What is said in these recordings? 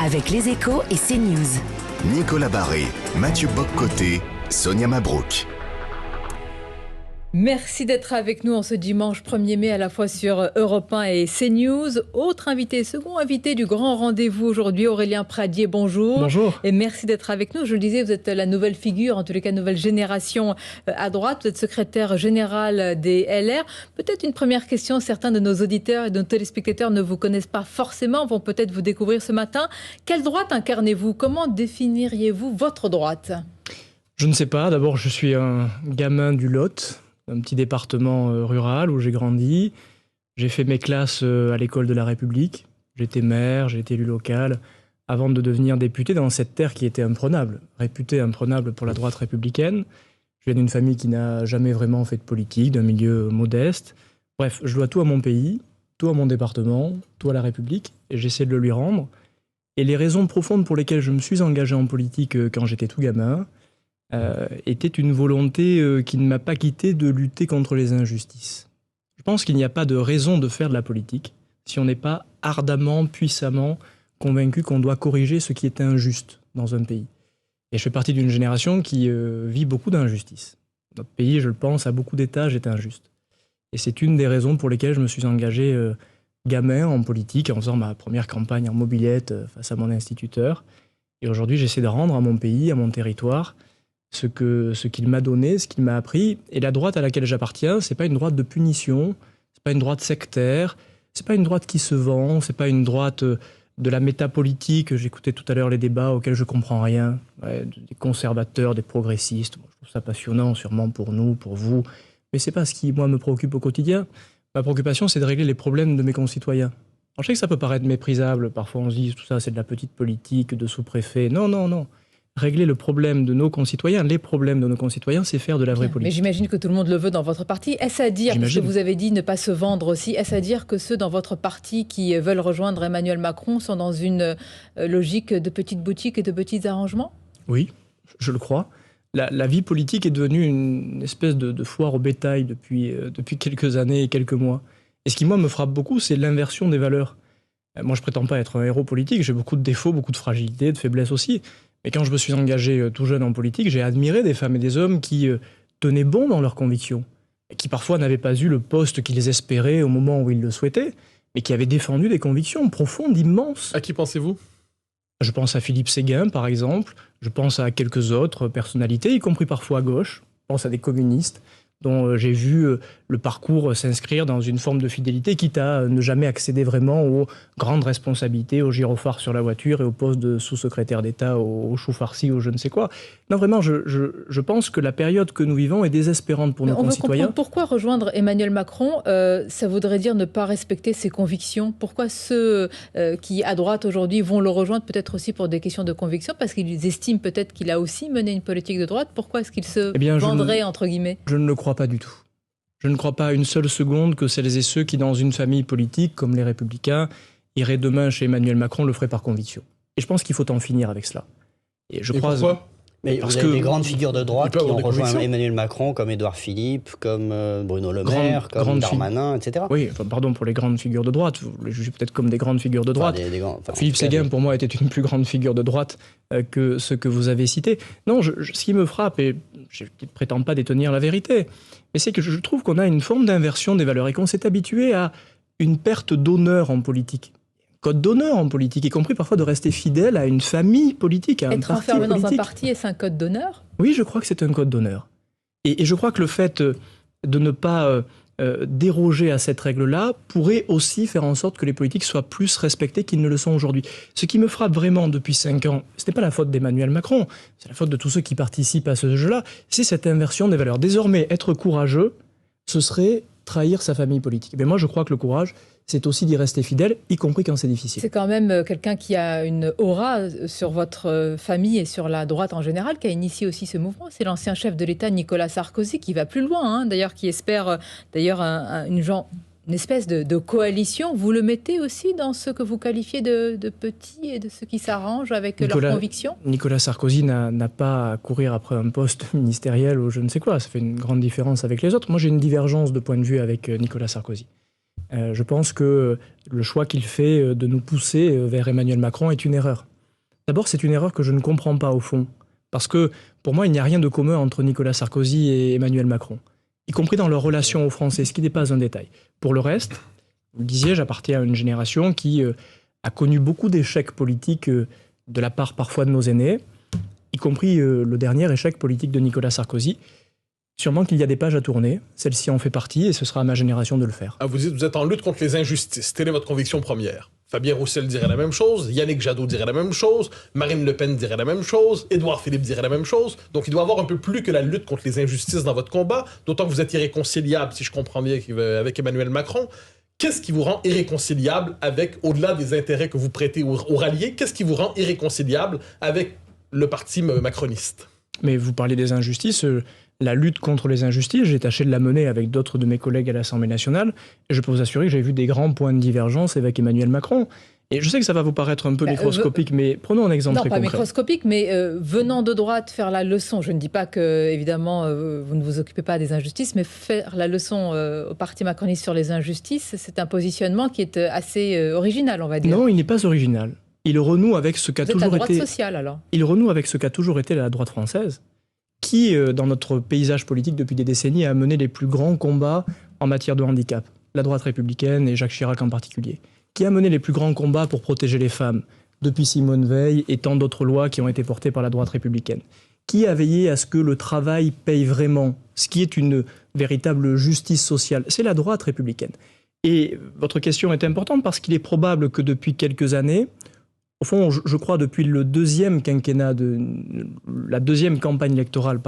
avec Les Échos et CNews. Nicolas Barré, Mathieu Bock-Côté, Sonia Mabrouk. Merci d'être avec nous en ce dimanche 1er mai à la fois sur Europe 1 et CNews. Second invité du grand rendez-vous aujourd'hui, Aurélien Pradier, bonjour. Bonjour. Et merci d'être avec nous. Je le disais, vous êtes la nouvelle figure, en tous les cas nouvelle génération à droite. Vous êtes secrétaire général des LR. Peut-être une première question, certains de nos auditeurs et de nos téléspectateurs ne vous connaissent pas forcément, vont peut-être vous découvrir ce matin. Quelle droite incarnez-vous? Comment définiriez-vous votre droite? Je ne sais pas. D'abord, je suis un gamin du Lot, un petit département rural où j'ai grandi. J'ai fait mes classes à l'école de la République. J'étais maire, j'ai été élu local, avant de devenir député dans cette terre qui était imprenable, réputée imprenable pour la droite républicaine. Je viens d'une famille qui n'a jamais vraiment fait de politique, d'un milieu modeste. Bref, je dois tout à mon pays, tout à mon département, tout à la République, et j'essaie de le lui rendre. Et les raisons profondes pour lesquelles je me suis engagé en politique quand j'étais tout gamin, était une volonté qui ne m'a pas quitté de lutter contre les injustices. Je pense qu'il n'y a pas de raison de faire de la politique si on n'est pas ardemment, puissamment convaincu qu'on doit corriger ce qui est injuste dans un pays. Et je fais partie d'une génération qui vit beaucoup d'injustices. Notre pays, je le pense, à beaucoup d'étages est injuste. Et c'est une des raisons pour lesquelles je me suis engagé gamin en politique, en faisant ma première campagne en mobilette face à mon instituteur. Et aujourd'hui, j'essaie de rendre à mon pays, à mon territoire, ce qu'il m'a donné, ce qu'il m'a appris. Et la droite à laquelle j'appartiens, c'est pas une droite de punition, c'est pas une droite sectaire, c'est pas une droite qui se vend, c'est pas une droite de la métapolitique. J'écoutais tout à l'heure les débats auxquels je comprends rien, des conservateurs, des progressistes. Bon, je trouve ça passionnant, sûrement pour nous, pour vous, mais c'est pas ce qui, moi, me préoccupe au quotidien. Ma préoccupation, c'est de régler les problèmes de mes concitoyens. Alors, je sais que ça peut paraître méprisable, parfois on se dit tout ça, c'est de la petite politique, de sous-préfet. Non, non, non. Régler le problème de nos concitoyens, les problèmes de nos concitoyens, c'est faire de la vraie politique. Mais j'imagine que tout le monde le veut dans votre parti. Est-ce à dire, parce que vous avez dit ne pas se vendre aussi, est-ce à dire que ceux dans votre parti qui veulent rejoindre Emmanuel Macron sont dans une logique de petites boutiques et de petits arrangements? Oui, je le crois. La vie politique est devenue une espèce de foire au bétail depuis quelques années et quelques mois. Et ce qui, moi, me frappe beaucoup, c'est l'inversion des valeurs. Moi, je prétends pas être un héros politique, j'ai beaucoup de défauts, beaucoup de fragilités, de faiblesses aussi. Mais quand je me suis engagé tout jeune en politique, j'ai admiré des femmes et des hommes qui tenaient bon dans leurs convictions, et qui parfois n'avaient pas eu le poste qu'ils espéraient au moment où ils le souhaitaient, mais qui avaient défendu des convictions profondes, immenses. À qui pensez-vous ? Je pense à Philippe Séguin, par exemple. Je pense à quelques autres personnalités, y compris parfois à gauche. Je pense à des communistes dont j'ai vu le parcours s'inscrire dans une forme de fidélité, quitte à ne jamais accéder vraiment aux grandes responsabilités, aux gyrophares sur la voiture et au poste de sous-secrétaire d'État, au chou farci, ou je ne sais quoi. Non, vraiment, je pense que la période que nous vivons est désespérante pour nos concitoyens. Pourquoi rejoindre Emmanuel Macron, ça voudrait dire ne pas respecter ses convictions? Pourquoi ceux qui, à droite aujourd'hui, vont le rejoindre, peut-être aussi pour des questions de conviction, parce qu'ils estiment peut-être qu'il a aussi mené une politique de droite? Pourquoi est-ce qu'il se vendrait, entre guillemets? Je ne le crois pas du tout. Je ne crois pas une seule seconde que celles et ceux qui, dans une famille politique, comme les Républicains, iraient demain chez Emmanuel Macron, le feraient par conviction. Et je pense qu'il faut en finir avec cela. Et pourquoi ? Mais vous avez des grandes figures de droite qui ont rejoint Emmanuel Macron, comme Édouard Philippe, comme Bruno Le Maire, comme Darmanin, etc. Oui, pardon pour les grandes figures de droite. Vous les jugez peut-être comme des grandes figures de droite. Philippe Séguin, pour moi, était une plus grande figure de droite que ce que vous avez cité. Non, ce qui me frappe, et je ne prétends pas détenir la vérité, mais c'est que je trouve qu'on a une forme d'inversion des valeurs et qu'on s'est habitué à une perte d'honneur en politique. Code d'honneur en politique, y compris parfois de rester fidèle à une famille politique, à un parti politique. Être enfermé dans un parti, est-ce un code d'honneur ? Oui, je crois que c'est un code d'honneur. Et je crois que le fait de ne pas déroger à cette règle-là pourrait aussi faire en sorte que les politiques soient plus respectés qu'ils ne le sont aujourd'hui. Ce qui me frappe vraiment depuis 5 ans, ce n'est pas la faute d'Emmanuel Macron, c'est la faute de tous ceux qui participent à ce jeu-là, c'est cette inversion des valeurs. Désormais, être courageux, ce serait trahir sa famille politique. Mais moi, je crois que le courage, c'est aussi d'y rester fidèle, y compris quand c'est difficile. C'est quand même quelqu'un qui a une aura sur votre famille et sur la droite en général, qui a initié aussi ce mouvement. C'est l'ancien chef de l'État, Nicolas Sarkozy, qui va plus loin, d'ailleurs, qui espère une espèce de coalition. Vous le mettez aussi dans ce que vous qualifiez de petits et de ceux qui s'arrangent avec leurs convictions ? Nicolas Sarkozy n'a pas à courir après un poste ministériel ou je ne sais quoi. Ça fait une grande différence avec les autres. Moi, j'ai une divergence de point de vue avec Nicolas Sarkozy. Je pense que le choix qu'il fait de nous pousser vers Emmanuel Macron est une erreur. D'abord, c'est une erreur que je ne comprends pas au fond. Parce que, pour moi, il n'y a rien de commun entre Nicolas Sarkozy et Emmanuel Macron, y compris dans leur relation aux Français, ce qui n'est pas un détail. Pour le reste, vous le disiez, j'appartiens à une génération qui a connu beaucoup d'échecs politiques de la part parfois de nos aînés, y compris le dernier échec politique de Nicolas Sarkozy. Sûrement qu'il y a des pages à tourner, celle-ci en fait partie et ce sera à ma génération de le faire. Ah, vous êtes en lutte contre les injustices, telle est votre conviction première. Fabien Roussel dirait la même chose, Yannick Jadot dirait la même chose, Marine Le Pen dirait la même chose, Édouard Philippe dirait la même chose. Donc il doit y avoir un peu plus que la lutte contre les injustices dans votre combat, d'autant que vous êtes irréconciliable, si je comprends bien, avec Emmanuel Macron. Qu'est-ce qui vous rend irréconciliable avec, au-delà des intérêts que vous prêtez aux ralliés, qu'est-ce qui vous rend irréconciliable avec le parti macroniste? Mais vous parlez des injustices, la lutte contre les injustices, j'ai tâché de la mener avec d'autres de mes collègues à l'Assemblée nationale, et je peux vous assurer que j'ai vu des grands points de divergence avec Emmanuel Macron. Et je sais que ça va vous paraître un peu microscopique, mais prenons un exemple très concret. Non, pas microscopique, mais venant de droite, faire la leçon. Je ne dis pas que, évidemment, vous ne vous occupez pas des injustices, mais faire la leçon au parti macroniste sur les injustices, c'est un positionnement qui est assez original, on va dire. Non, il n'est pas original. Il renoue avec ce qu'a toujours été... la droite sociale, alors. Il renoue avec ce qu'a toujours été la droite française, qui, dans notre paysage politique depuis des décennies, a mené les plus grands combats en matière de handicap. La droite républicaine, et Jacques Chirac en particulier. Qui a mené les plus grands combats pour protéger les femmes, depuis Simone Veil et tant d'autres lois qui ont été portées par la droite républicaine. Qui a veillé à ce que le travail paye vraiment, ce qui est une véritable justice sociale. C'est la droite républicaine. Et votre question est importante parce qu'il est probable que depuis quelques années, au fond, je crois depuis le deuxième quinquennat, la deuxième campagne électorale,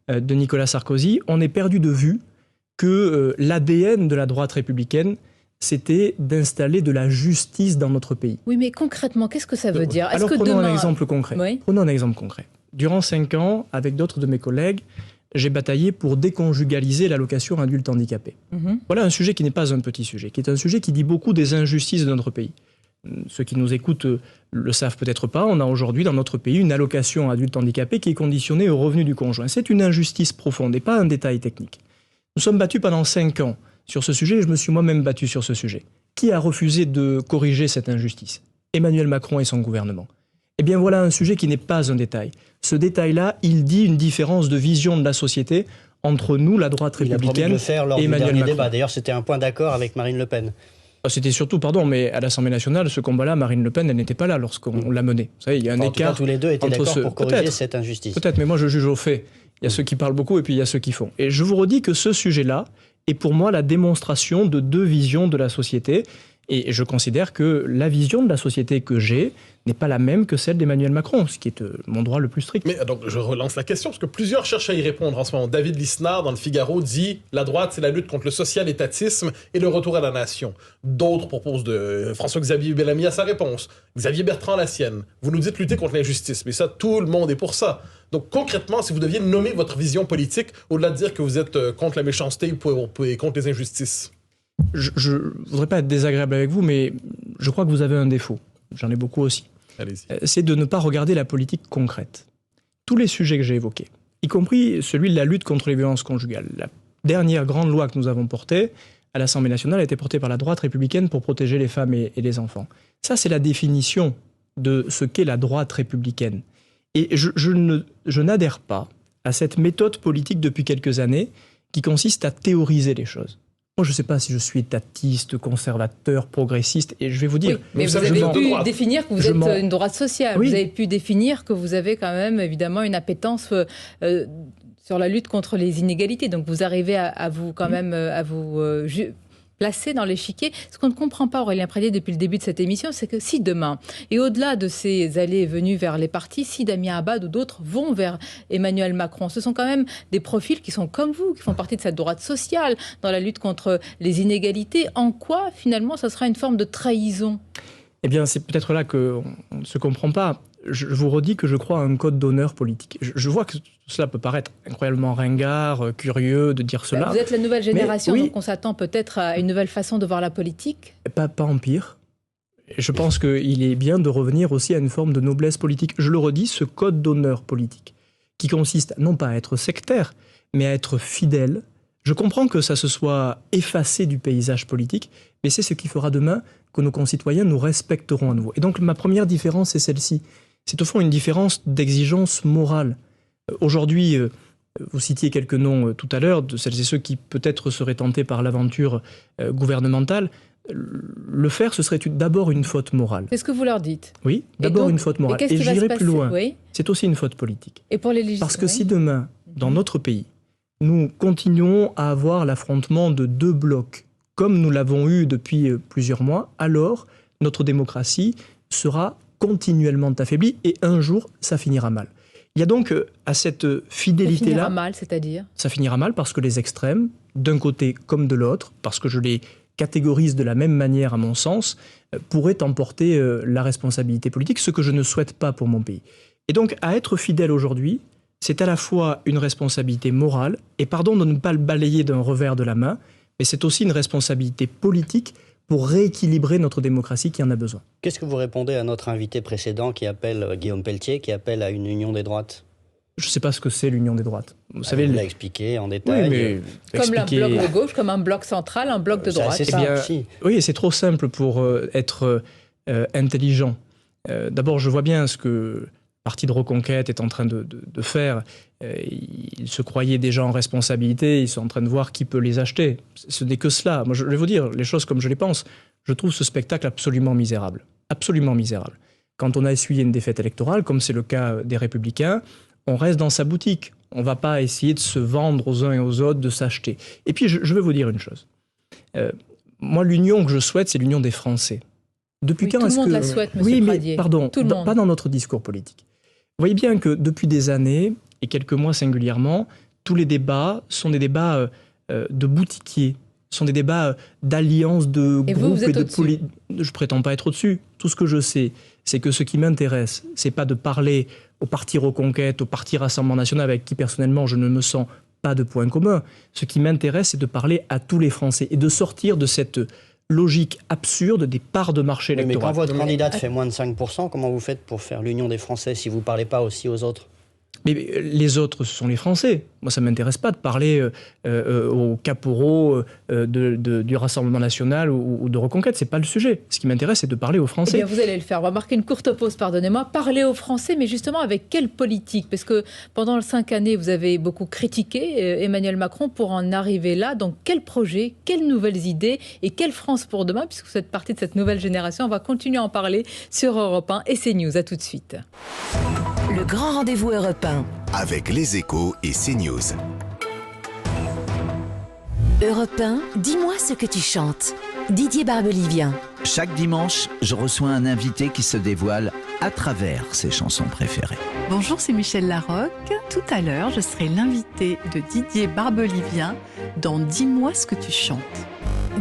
de Nicolas Sarkozy, on ait perdu de vue que l'ADN de la droite républicaine, c'était d'installer de la justice dans notre pays. Oui, mais concrètement, qu'est-ce que ça veut dire? Alors prenons un exemple concret. Oui. Prenons un exemple concret. Durant 5 ans, avec d'autres de mes collègues, j'ai bataillé pour déconjugaliser l'allocation adulte handicapé. Voilà un sujet qui n'est pas un petit sujet, qui est un sujet qui dit beaucoup des injustices de notre pays. Ceux qui nous écoutent le savent peut-être pas, on a aujourd'hui dans notre pays une allocation adulte handicapé qui est conditionnée au revenu du conjoint. C'est une injustice profonde et pas un détail technique. Nous sommes battus pendant 5 ans sur ce sujet et je me suis moi-même battu sur ce sujet. Qui a refusé de corriger cette injustice? Emmanuel Macron et son gouvernement. Eh bien voilà un sujet qui n'est pas un détail. Ce détail-là, il dit une différence de vision de la société entre nous, la droite républicaine, et Emmanuel Macron. Il a promis de le faire lors du dernier débat. D'ailleurs, c'était un point d'accord avec Marine Le Pen. C'était surtout, mais à l'Assemblée nationale, ce combat-là, Marine Le Pen, elle n'était pas là lorsqu'on l'a mené. Vous savez, il y a un écart. En tout cas, tous les deux étaient d'accord pour corriger cette injustice. Peut-être, mais moi je juge au fait. Il y a ceux qui parlent beaucoup et puis il y a ceux qui font. Et je vous redis que ce sujet-là est pour moi la démonstration de 2 visions de la société. Et je considère que la vision de la société que j'ai n'est pas la même que celle d'Emmanuel Macron, ce qui est mon droit le plus strict. Mais donc je relance la question, parce que plusieurs cherchent à y répondre en ce moment. David Lisnard, dans le Figaro, dit « La droite, c'est la lutte contre le social-étatisme et le retour à la nation ». D'autres proposent François-Xavier Bellamy à sa réponse, Xavier Bertrand la sienne. Vous nous dites lutter contre l'injustice, mais ça, tout le monde est pour ça. Donc concrètement, si vous deviez nommer votre vision politique, au-delà de dire que vous êtes contre la méchanceté et contre les injustices. Je ne voudrais pas être désagréable avec vous, mais je crois que vous avez un défaut. J'en ai beaucoup aussi. C'est de ne pas regarder la politique concrète. Tous les sujets que j'ai évoqués, y compris celui de la lutte contre les violences conjugales. La dernière grande loi que nous avons portée à l'Assemblée nationale a été portée par la droite républicaine pour protéger les femmes et les enfants. Ça, c'est la définition de ce qu'est la droite républicaine. Et je n'adhère pas à cette méthode politique depuis quelques années qui consiste à théoriser les choses. Moi, je ne sais pas si je suis étatiste, conservateur, progressiste, et je vais vous dire... Oui, mais vous avez pu définir que vous êtes une droite sociale. Oui. Vous avez pu définir que vous avez quand même, évidemment, une appétence sur la lutte contre les inégalités. Donc, vous arrivez à vous, quand même, à vous placer dans l'échiquier. Ce qu'on ne comprend pas, Aurélien Pradier, depuis le début de cette émission, c'est que si demain, et au-delà de ces allées et venues vers les partis, si Damien Abad ou d'autres vont vers Emmanuel Macron, ce sont quand même des profils qui sont comme vous, qui font partie de cette droite sociale dans la lutte contre les inégalités. En quoi, finalement, ça sera une forme de trahison? Eh bien, c'est peut-être là qu'on ne se comprend pas. Je vous redis que je crois à un code d'honneur politique. Je vois que cela peut paraître incroyablement ringard, curieux de dire cela. Vous êtes la nouvelle génération, donc on s'attend peut-être à une nouvelle façon de voir la politique? Pas en pire. Je pense qu'il est bien de revenir aussi à une forme de noblesse politique. Je le redis, ce code d'honneur politique, qui consiste non pas à être sectaire, mais à être fidèle. Je comprends que ça se soit effacé du paysage politique, mais c'est ce qui fera demain que nos concitoyens nous respecteront à nouveau. Et donc ma première différence est celle-ci. c'est au fond une différence d'exigence morale. Aujourd'hui, vous citiez quelques noms tout à l'heure, de celles et ceux qui peut-être seraient tentés par l'aventure gouvernementale. Le faire, ce serait d'abord une faute morale. C'est ce que vous leur dites. Oui, d'abord une faute morale. Et j'irai plus loin. Oui. C'est aussi une faute politique. Et pour les législatives. Parce que si demain, dans notre pays, nous continuons à avoir l'affrontement de deux blocs, comme nous l'avons eu depuis plusieurs mois, alors notre démocratie sera continuellement affaiblie et un jour, ça finira mal. Il y a donc à cette fidélité-là... Ça finira mal, c'est-à-dire ? Ça finira mal parce que les extrêmes, d'un côté comme de l'autre, parce que je les catégorise de la même manière à mon sens, pourraient emporter la responsabilité politique, ce que je ne souhaite pas pour mon pays. Et donc, à être fidèle aujourd'hui, c'est à la fois une responsabilité morale, et pardon de ne pas le balayer d'un revers de la main, mais c'est aussi une responsabilité politique pour rééquilibrer notre démocratie qui en a besoin. Qu'est-ce que vous répondez à notre invité précédent qui appelle, Guillaume Pelletier, qui appelle à une union des droites ? Je ne sais pas ce que c'est l'union des droites. Vous savez, l'a expliqué en détail. Oui, mais comme un bloc de gauche, comme un bloc central, un bloc de droite. C'est ça aussi. Oui, c'est trop simple pour être intelligent. D'abord, je vois bien ce que le Parti de Reconquête est en train de faire. Ils se croyaient déjà en responsabilité, ils sont en train de voir qui peut les acheter. Ce n'est que cela. Moi, je vais vous dire les choses comme je les pense. Je trouve ce spectacle absolument misérable. Absolument misérable. Quand on a essuyé une défaite électorale, comme c'est le cas des Républicains, on reste dans sa boutique. On ne va pas essayer de se vendre aux uns et aux autres, de s'acheter. Et puis, je vais vous dire une chose. Moi, l'union que je souhaite, c'est l'union des Français. Depuis quand est-ce que... Tout le monde la souhaite, monsieur Pradier. Mais pardon, pas dans notre discours politique. Vous voyez bien que depuis des années, et quelques mois singulièrement, tous les débats sont des débats de boutiquiers, sont des débats d'alliance, de groupes et de politiques. Je prétends pas être au-dessus. Tout ce que je sais, c'est que ce qui m'intéresse, c'est pas de parler au Parti Reconquête, au Parti Rassemblement National, avec qui personnellement je ne me sens pas de point commun. Ce qui m'intéresse, c'est de parler à tous les Français et de sortir de cette logique absurde des parts de marché électorales. Mais quand votre candidate fait moins de 5%, comment vous faites pour faire l'union des Français si vous ne parlez pas aussi aux autres ? Mais les autres, ce sont les Français. Moi, ça ne m'intéresse pas de parler aux caporaux du Rassemblement National ou de Reconquête. Ce n'est pas le sujet. Ce qui m'intéresse, c'est de parler aux Français. Eh bien, vous allez le faire. On va marquer une courte pause, pardonnez-moi. Parler aux Français, mais justement avec quelle politique ? Parce que pendant 5 années, vous avez beaucoup critiqué Emmanuel Macron pour en arriver là. Donc, quel projet, quelles nouvelles idées et quelle France pour demain ? Puisque vous êtes partie de cette nouvelle génération, on va continuer à en parler sur Europe 1 et CNews. À tout de suite. Le grand rendez-vous Europe 1. Avec Les Échos et CNews. Europe 1, dis-moi ce que tu chantes. Didier Barbelivien. Chaque dimanche, je reçois un invité qui se dévoile à travers ses chansons préférées. Bonjour, c'est Michel Larocque. Tout à l'heure, je serai l'invité de Didier Barbelivien dans Dis-moi ce que tu chantes.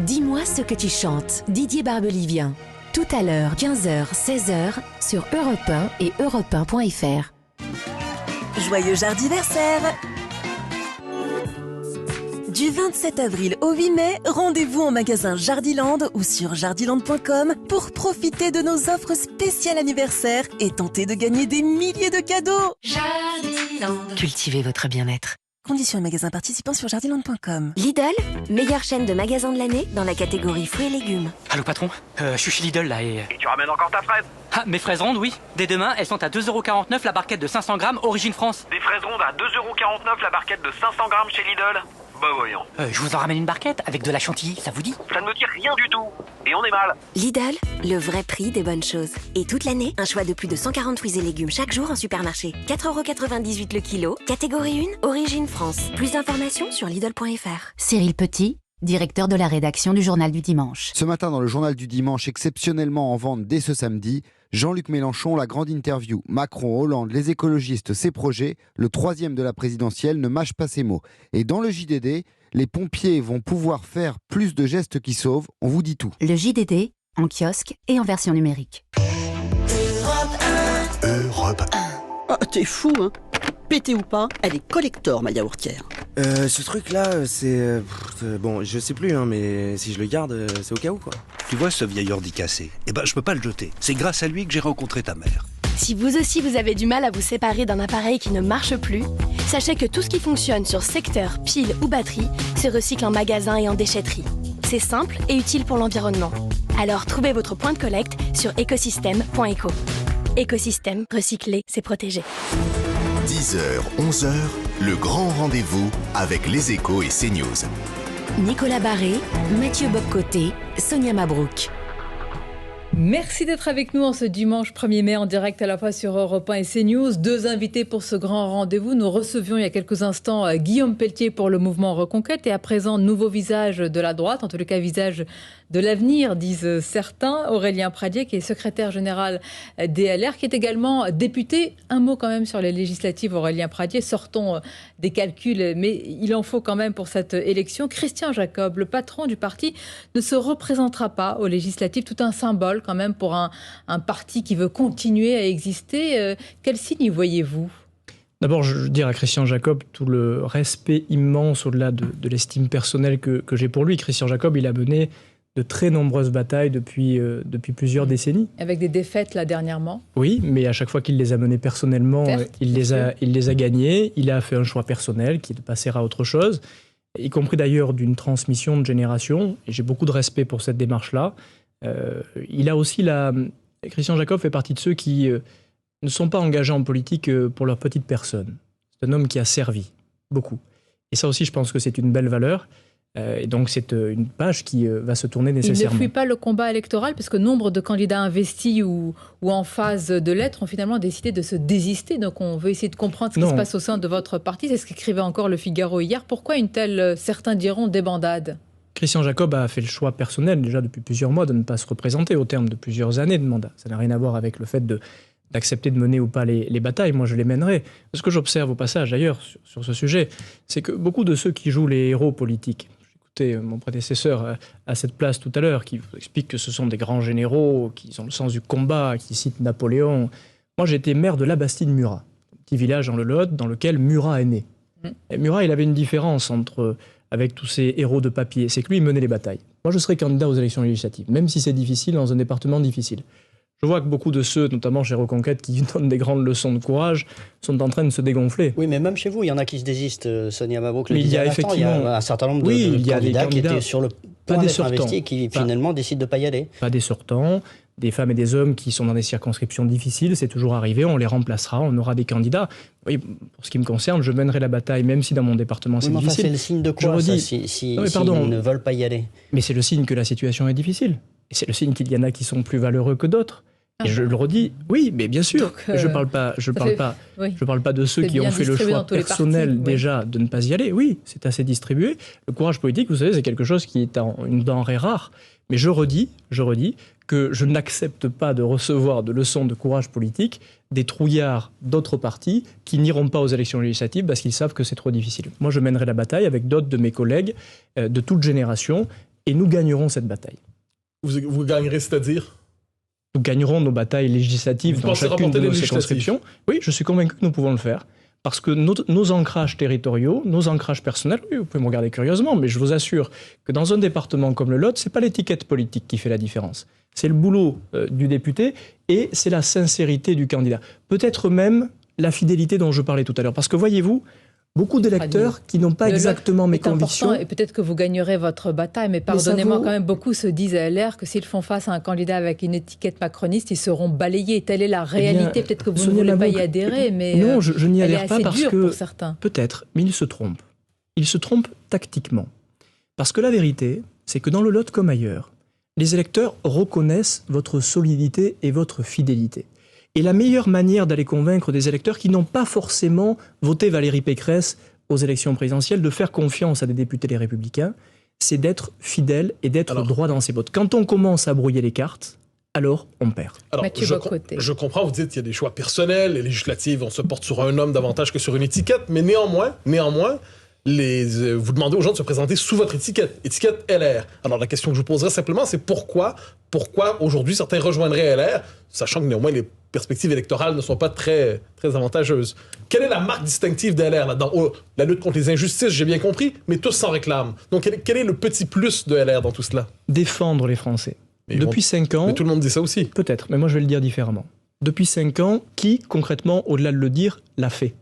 Dis-moi ce que tu chantes. Didier Barbelivien. Tout à l'heure, 15h, 16h, sur Europe 1 et europe1.fr. Joyeux jardiversaire! Du 27 avril au 8 mai, rendez-vous en magasin Jardiland ou sur jardiland.com pour profiter de nos offres spéciales anniversaire et tenter de gagner des milliers de cadeaux. Jardiland. Cultivez votre bien-être. Conditions et magasins participants sur jardiland.com. Lidl, meilleure chaîne de magasins de l'année dans la catégorie fruits et légumes. Allô patron, je suis chez Lidl là et tu ramènes encore ta fraise? Ah, mes fraises rondes, oui. Dès demain, elles sont à 2,49€ la barquette de 500 grammes, origine France. Des fraises rondes à 2,49€ la barquette de 500 grammes chez Lidl? Bah voyons. Je vous en ramène une barquette avec de la chantilly, ça vous dit? Ça ne me dit rien du tout. Et on est mal. Lidl, le vrai prix des bonnes choses. Et toute l'année, un choix de plus de 140 fruits et légumes chaque jour en supermarché. 4,98€ le kilo, catégorie 1, origine France. Plus d'informations sur Lidl.fr. Cyril Petit, directeur de la rédaction du Journal du Dimanche. Ce matin, dans le Journal du Dimanche, exceptionnellement en vente dès ce samedi, Jean-Luc Mélenchon, la grande interview. Macron, Hollande, les écologistes, ses projets. Le 3e de la présidentielle ne mâche pas ses mots. Et dans le JDD, les pompiers vont pouvoir faire plus de gestes qui sauvent. On vous dit tout. Le JDD, en kiosque et en version numérique. Europe 1. Oh, t'es fou, hein? Pété ou pas, elle est collector, ma yaourtière. Ce truc-là, c'est... bon, je sais plus, hein, mais si je le garde, c'est au cas où, quoi. Tu vois ce vieil ordi cassé? Eh ben, je peux pas le jeter. C'est grâce à lui que j'ai rencontré ta mère. Si vous aussi vous avez du mal à vous séparer d'un appareil qui ne marche plus, sachez que tout ce qui fonctionne sur secteur, pile ou batterie se recycle en magasin et en déchetterie. C'est simple et utile pour l'environnement. Alors trouvez votre point de collecte sur écosystème.eco. Écosystème, recycler, c'est protéger. 10h, 11h, le grand rendez-vous avec les Échos et CNews. Nicolas Barré, Mathieu Boccoté, Sonia Mabrouk. Merci d'être avec nous en ce dimanche 1er mai en direct à la fois sur Europe 1 et CNews. 2 invités pour ce grand rendez-vous. Nous recevions il y a quelques instants Guillaume Pelletier pour le mouvement Reconquête et à présent nouveau visage de la droite, en tout cas visage de l'avenir, disent certains. Aurélien Pradier qui est secrétaire général des LR, qui est également député. Un mot quand même sur les législatives, Aurélien Pradier. Sortons des calculs, mais il en faut quand même pour cette élection. Christian Jacob, le patron du parti, ne se représentera pas aux législatives. Tout un symbole quand même pour un parti qui veut continuer à exister. Quel signe y voyez-vous ? D'abord, je veux dire à Christian Jacob tout le respect immense au-delà de l'estime personnelle que j'ai pour lui. Christian Jacob, il a mené de très nombreuses batailles depuis plusieurs décennies. Avec des défaites là dernièrement. Oui, mais à chaque fois qu'il les a menées personnellement, il les a gagnées. Il a fait un choix personnel qui est de passer à autre chose, y compris d'ailleurs d'une transmission de génération. Et j'ai beaucoup de respect pour cette démarche-là. Il a aussi Christian Jacob fait partie de ceux qui ne sont pas engagés en politique pour leur petite personne. C'est un homme qui a servi beaucoup. Et ça aussi, je pense que c'est une belle valeur. Et donc, c'est une page qui va se tourner nécessairement. Il ne fuit pas le combat électoral, parce que nombre de candidats investis ou en phase de l'être ont finalement décidé de se désister. Donc, on veut essayer de comprendre ce qui se passe au sein de votre parti. C'est ce qu'écrivait encore Le Figaro hier. Pourquoi une telle, certains diront, débandade ? Christian Jacob a fait le choix personnel, déjà depuis plusieurs mois, de ne pas se représenter au terme de plusieurs années de mandat. Ça n'a rien à voir avec le fait d'accepter de mener ou pas les batailles. Moi, je les mènerai. Ce que j'observe au passage, d'ailleurs, sur ce sujet, c'est que beaucoup de ceux qui jouent les héros politiques, j'écoutais mon prédécesseur à cette place tout à l'heure, qui vous explique que ce sont des grands généraux, qui ont le sens du combat, qui citent Napoléon. Moi, j'étais maire de Labastide-Murat, un petit village dans le Lot, dans lequel Murat est né. Et Murat, il avait une différence avec tous ces héros de papier, c'est que lui, il menait les batailles. Moi, je serais candidat aux élections législatives, même si c'est difficile dans un département difficile. Je vois que beaucoup de ceux, notamment chez Reconquête, qui donnent des grandes leçons de courage, sont en train de se dégonfler. Oui, mais même chez vous, il y en a qui se désistent, Sonia Mabrouk le disait. Il y a un certain nombre de candidats qui étaient sur le point d'être investis et qui finalement décident de ne pas y aller. Pas des sortants, des femmes et des hommes qui sont dans des circonscriptions difficiles, c'est toujours arrivé, on les remplacera, on aura des candidats. Oui, pour ce qui me concerne, je mènerai la bataille, même si dans mon département c'est difficile. C'est le signe de quoi, s'ils ne veulent pas y aller ? Mais c'est le signe que la situation est difficile. Et c'est le signe qu'il y en a qui sont plus valeureux que d'autres. Et je le redis, oui, mais bien sûr. Donc, je parle pas de ceux qui ont fait le choix personnel déjà de ne pas y aller. Oui, c'est assez distribué. Le courage politique, vous savez, c'est quelque chose qui est une denrée rare. Mais je redis que je n'accepte pas de recevoir de leçons de courage politique des trouillards d'autres partis qui n'iront pas aux élections législatives parce qu'ils savent que c'est trop difficile. Moi, je mènerai la bataille avec d'autres de mes collègues de toute génération et nous gagnerons cette bataille. Vous gagnerez, c'est-à-dire ? Nous gagnerons nos batailles législatives dans chacune de nos circonscriptions. Oui, je suis convaincu que nous pouvons le faire. Parce que nos ancrages territoriaux, nos ancrages personnels, oui, vous pouvez me regarder curieusement, mais je vous assure que dans un département comme le Lot, ce n'est pas l'étiquette politique qui fait la différence. C'est le boulot du député et c'est la sincérité du candidat. Peut-être même la fidélité dont je parlais tout à l'heure. Parce que voyez-vous, beaucoup d'électeurs qui n'ont pas exactement mes convictions. Et peut-être que vous gagnerez votre bataille, mais pardonnez-moi, quand même, beaucoup se disent à LR que s'ils font face à un candidat avec une étiquette macroniste, ils seront balayés. Telle est la réalité. Peut-être que vous ne voulez pas y adhérer, mais non, je n'y adhère pas parce que pour certains. Peut-être, mais ils se trompent. Ils se trompent tactiquement. Parce que la vérité, c'est que dans le Lot comme ailleurs, les électeurs reconnaissent votre solidité et votre fidélité. Et la meilleure manière d'aller convaincre des électeurs qui n'ont pas forcément voté Valérie Pécresse aux élections présidentielles, de faire confiance à des députés Les Républicains, c'est d'être fidèle et d'être droit dans ses votes. Quand on commence à brouiller les cartes, alors on perd. Alors, je comprends, vous dites qu'il y a des choix personnels, les législatives, on se porte sur un homme davantage que sur une étiquette, mais néanmoins, vous demandez aux gens de se présenter sous votre étiquette LR. Alors la question que je vous poserai simplement, c'est pourquoi aujourd'hui certains rejoindraient LR, sachant que néanmoins les perspectives électorales ne sont pas très, très avantageuses. Quelle est la marque distinctive de LR là-dedans? La lutte contre les injustices, j'ai bien compris, mais tous s'en réclament. Donc quel est le petit plus de LR dans tout cela? Défendre les Français. Depuis 5 ans... Mais tout le monde dit ça aussi. Peut-être, mais moi je vais le dire différemment. Depuis 5 ans, qui, concrètement, au-delà de le dire, l'a fait?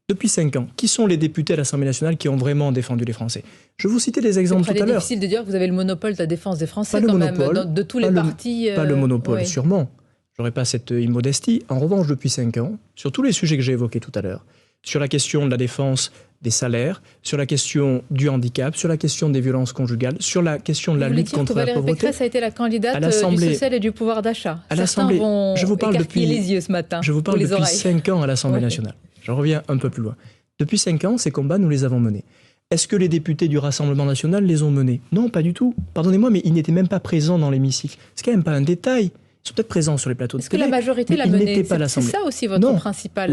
Depuis 5 ans, qui sont les députés à l'Assemblée nationale qui ont vraiment défendu les Français? Je vais vous citer des exemples tout à l'heure. C'est difficile de dire que vous avez le monopole de la défense des Français quand même, de tous les partis. Pas le monopole, sûrement. Je n'aurai pas cette immodestie. En revanche, depuis 5 ans, sur tous les sujets que j'ai évoqués tout à l'heure, sur la question de la défense des salaires, sur la question du handicap, sur la question des violences conjugales, sur la question de la lutte contre la pauvreté. Valérie Pécresse a été la candidate du social et du pouvoir d'achat. À l'Assemblée, je vous parle depuis les yeux ce matin. Je vous parle depuis 5 ans à l'Assemblée nationale. Je reviens un peu plus loin. Depuis 5 ans, ces combats, nous les avons menés. Est-ce que les députés du Rassemblement national les ont menés? Non, pas du tout. Pardonnez-moi, mais ils n'étaient même pas présents dans l'hémicycle. C'est quand même pas un détail. Ils sont peut-être présents sur les plateaux de télé. Est-ce que la majorité l'a mené? C'est ça aussi votre principal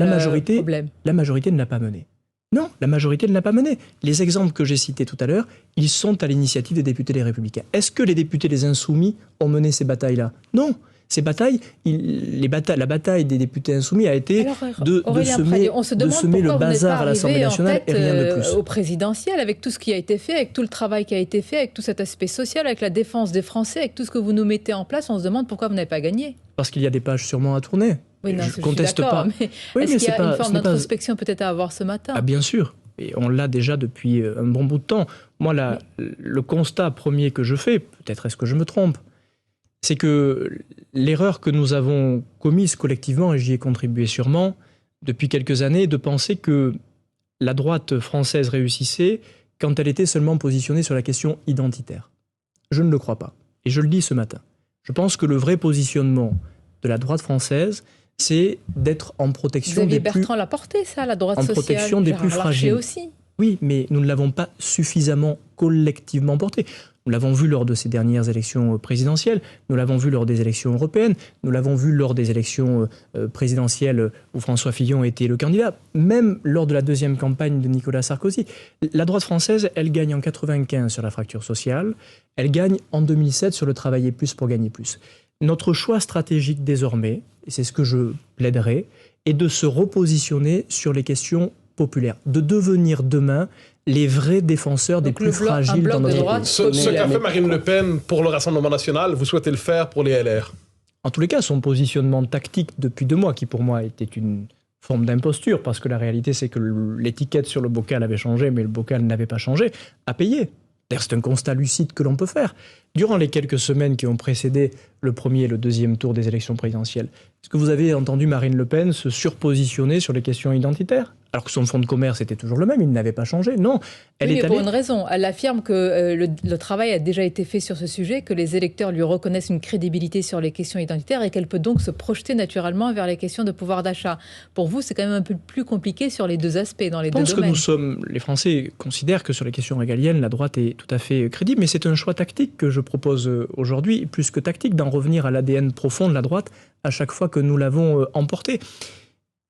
problème. La majorité ne l'a pas mené. Non, la majorité ne l'a pas mené. Les exemples que j'ai cités tout à l'heure, ils sont à l'initiative des députés des Républicains. Est-ce que les députés des Insoumis ont mené ces batailles-là? Non. Ces batailles, la bataille des députés insoumis a été de semer le bazar à l'Assemblée nationale et rien de plus. Au présidentiel, avec tout ce qui a été fait, avec tout le travail qui a été fait, avec tout cet aspect social, avec la défense des Français, avec tout ce que vous nous mettez en place, on se demande pourquoi vous n'avez pas gagné. Parce qu'il y a des pages sûrement à tourner. Oui, non, je conteste suis pas. Mais est-ce qu'il y a une forme d'introspection peut-être à avoir ce matin? Ah, bien sûr. Et on l'a déjà depuis un bon bout de temps. Moi, le constat premier que je fais, peut-être est-ce que je me trompe, c'est que l'erreur que nous avons commise collectivement, et j'y ai contribué sûrement, depuis quelques années, de penser que la droite française réussissait quand elle était seulement positionnée sur la question identitaire. Je ne le crois pas. Et je le dis ce matin. Je pense que le vrai positionnement de la droite française, c'est d'être en protection des plus... Bertrand l'a porté, ça, la droite sociale. En protection des plus fragiles. Aussi. Oui, mais nous ne l'avons pas suffisamment collectivement porté. Nous l'avons vu lors de ces dernières élections présidentielles, nous l'avons vu lors des élections européennes, nous l'avons vu lors des élections présidentielles où François Fillon était le candidat, même lors de la deuxième campagne de Nicolas Sarkozy. La droite française, elle gagne en 1995 sur la fracture sociale, elle gagne en 2007 sur le travailler plus pour gagner plus. Notre choix stratégique désormais, et c'est ce que je plaiderai, est de se repositionner sur les questions populaires, de devenir demain les vrais défenseurs des plus fragiles dans notre pays. Ce qu'a fait Marine Le Pen pour le Rassemblement national, vous souhaitez le faire pour les LR? En tous les cas, son positionnement tactique depuis 2 mois, qui pour moi était une forme d'imposture, parce que la réalité c'est que l'étiquette sur le bocal avait changé, mais le bocal n'avait pas changé, a payé. D'ailleurs, c'est un constat lucide que l'on peut faire. Durant les quelques semaines qui ont précédé le premier et le deuxième tour des élections présidentielles, est-ce que vous avez entendu Marine Le Pen se surpositionner sur les questions identitaires? Alors que son fonds de commerce était toujours le même, il n'avait pas changé. Non, elle est allée... pour une raison. Elle affirme que le travail a déjà été fait sur ce sujet, que les électeurs lui reconnaissent une crédibilité sur les questions identitaires et qu'elle peut donc se projeter naturellement vers les questions de pouvoir d'achat. Pour vous, c'est quand même un peu plus compliqué sur les deux aspects, dans les deux domaines. Je pense que les Français considèrent que sur les questions régaliennes, la droite est tout à fait crédible, mais c'est un choix tactique que je propose aujourd'hui, plus que tactique, d'en revenir à l'ADN profond de la droite à chaque fois que nous l'avons emporté.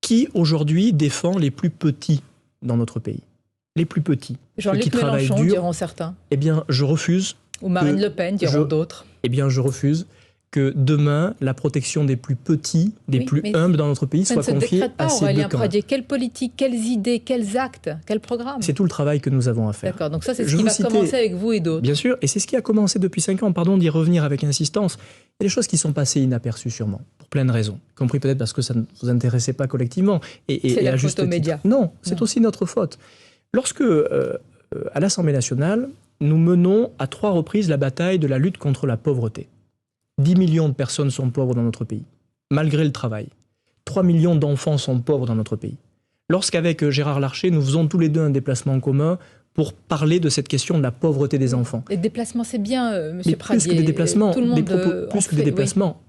Qui, aujourd'hui, défend les plus petits dans notre pays? Les plus petits. Jean-Luc Mélenchon, diront certains. Eh bien, je refuse. Ou Marine Le Pen, diront d'autres. Eh bien, je refuse que demain, la protection des plus petits, des plus humbles dans notre pays soit confiée à ces deux camps. Quelle politique, quelles idées, quels actes, quel programme? C'est tout le travail que nous avons à faire. D'accord, donc ça, c'est ce qui va commencer avec vous et d'autres. Bien sûr, et c'est ce qui a commencé depuis 5 ans. Pardon d'y revenir avec insistance. Il y a des choses qui sont passées inaperçues sûrement, pour plein de raisons, y compris peut-être parce que ça ne vous intéressait pas collectivement. C'est la faute aux médias. Non, c'est aussi notre faute. Lorsque, à l'Assemblée nationale, nous menons à 3 reprises la bataille de la lutte contre la pauvreté. 10 millions de personnes sont pauvres dans notre pays, malgré le travail. 3 millions d'enfants sont pauvres dans notre pays. Lorsqu'avec Gérard Larcher, nous faisons tous les deux un déplacement en commun pour parler de cette question de la pauvreté des enfants. Les déplacements, c'est bien, Monsieur Pradier. Plus que des déplacements,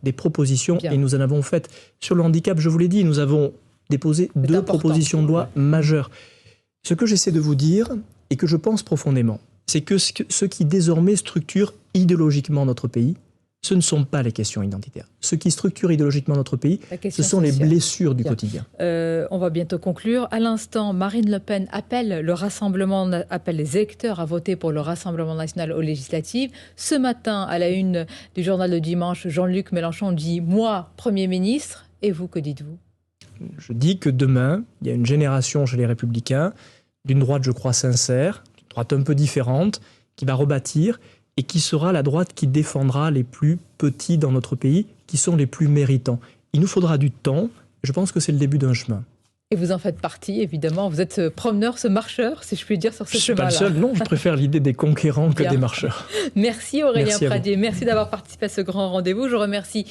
des des propositions, et nous en avons fait. Sur le handicap, je vous l'ai dit, nous avons déposé 2 propositions de loi majeures. Ce que j'essaie de vous dire, et que je pense profondément, c'est que ce qui désormais structure idéologiquement notre pays, ce ne sont pas les questions identitaires. Ce qui structure idéologiquement notre pays, ce sont les blessures du quotidien. On va bientôt conclure. À l'instant, Marine Le Pen appelle les électeurs à voter pour le Rassemblement national aux législatives. Ce matin, à la une du journal de dimanche, Jean-Luc Mélenchon dit « Moi, Premier ministre ». Et vous, que dites-vous? Je dis que demain, il y a une génération chez les Républicains, d'une droite, je crois, sincère, d'une droite un peu différente, qui va rebâtir et qui sera la droite qui défendra les plus petits dans notre pays, qui sont les plus méritants. Il nous faudra du temps, je pense que c'est le début d'un chemin. Et vous en faites partie, évidemment. Vous êtes ce promeneur, ce marcheur, si je puis dire, sur ce chemin-là. Je ne suis pas le seul, non. Je préfère l'idée des conquérants que des marcheurs. Merci Aurélien Pradier. Merci d'avoir participé à ce grand rendez-vous. Je remercie